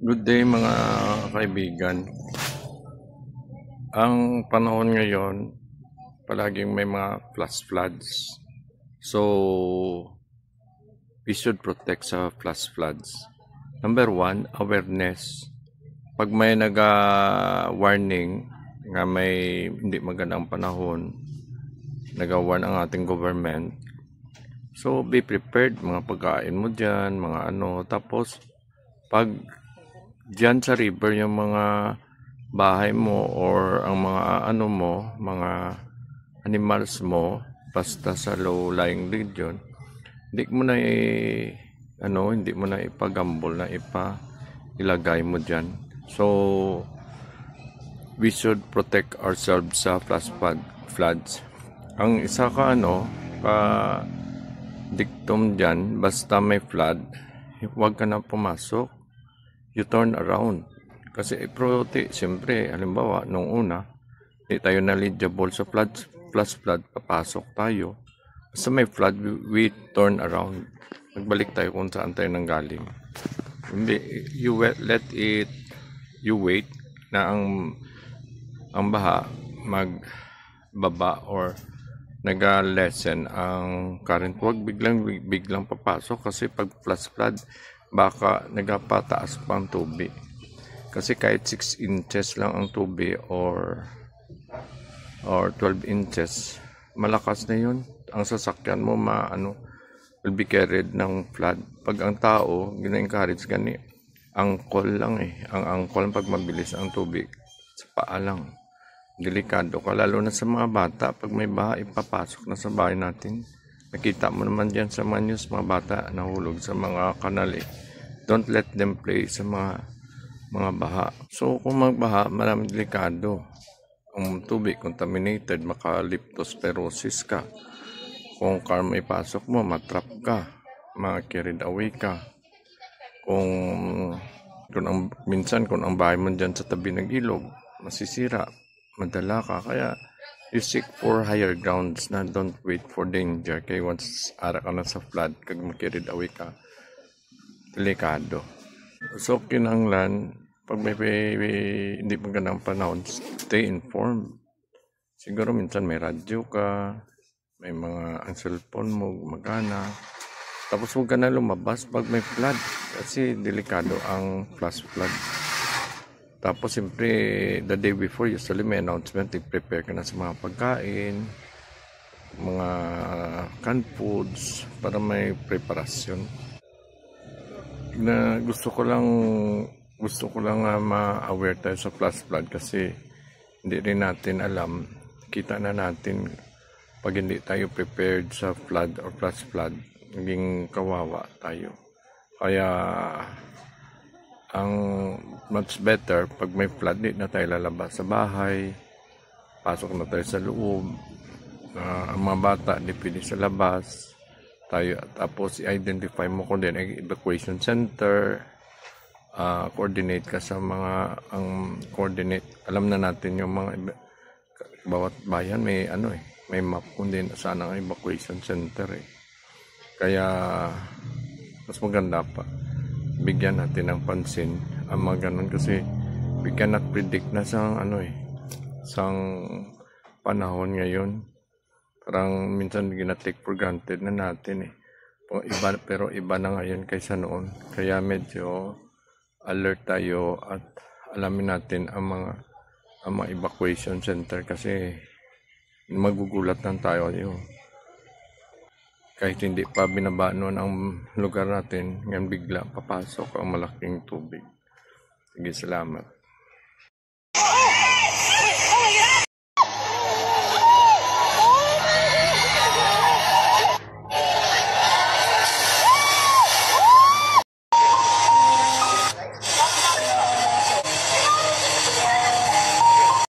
Good day mga kaibigan. Ang panahon ngayon, palaging may mga flash floods. So, we should protect sa flash floods. Number one, awareness. Pag may naga-warning nga may hindi magandang panahon, nag-warn ang ating government. So, be prepared, mga pagkain mo dyan, mga ano. Tapos, pag dyan sa river yung mga bahay mo or ang mga ano mo, mga animals mo, basta sa low-lying region, hindi mo na ipagambol na ilagay mo dyan. So, we should protect ourselves sa floods. Ang isa ka dictum dyan, basta may flood, huwag ka na pumasok. You turn around. Kasi siyempre, halimbawa, nung una, hindi tayo knowledgeable sa flash flood, papasok tayo. Basta may flood, we turn around. Magbalik tayo kung saan tayo nanggaling. You wait na ang baha magbaba or nag-lessen ang current. Huwag biglang papasok kasi pag flash flood, baka nagpataas pa ang tubig. Kasi kahit 6 inches lang ang tubig or 12 inches, malakas na yun. Ang sasakyan mo will be carried ng flood. Pag ang tao, gina-encourage gani, angkol lang Ang angkol pag mabilis ang tubig, sa paa lang. Delikado ka, lalo na sa mga bata. Pag may baha, ipapasok na sa bahay natin. Nakita mo naman dyan sa mga news, mga bata nahulog sa mga kanal Don't let them play sa mga baha. So, kung magbaha, maraming delikado. Ang tubig contaminated, maka-leptospirosis ka. Kung car may pasok mo, matrap ka. Ma-carried away ka. Minsan, kung ang bahay mo dyan sa tabi ng ilog, masisira, madala ka. Kaya, you seek for higher grounds na don't wait for danger. Kaya once ara ka na sa flood, kag ma-carried away ka, delikado. So, kinahanglan, pag may hindi magandang panahon, stay informed. Siguro minsan may radyo ka, may ang cellphone mo, magana. Tapos huwag ka na lumabas pag may flood. Kasi delikado ang flash flood. Tapos siyempre, the day before, usually may announcement, prepare ka na sa mga pagkain, mga canned foods, para may preparasyon. Na gusto ko lang ma-aware tayo sa flash flood kasi hindi rin natin alam, kita na natin pag hindi tayo prepared sa flood or flash flood, naging kawawa tayo. Kaya ang much better pag may flood, hindi na tayo lalabas sa bahay, pasok na tayo sa loob. Ang mga bata di pwede sa labas tayo. Tapos i-identify mo kung din ang evacuation center, coordinate ka sa coordinate. Alam na natin yung bawat bayan may map kung din saan ang evacuation center Kaya mas maganda pa bigyan natin ng pansin ang mga ganun kasi we cannot predict na sang panahon ngayon. Parang minsan gina-take for granted na natin pero iba na ngayon kaysa noon. Kaya medyo alert tayo at alamin natin ang mga evacuation center kasi magugulat lang tayo kahit hindi pa binaba noon ang lugar natin, ngayon bigla papasok ang malaking tubig. Sige, salamat.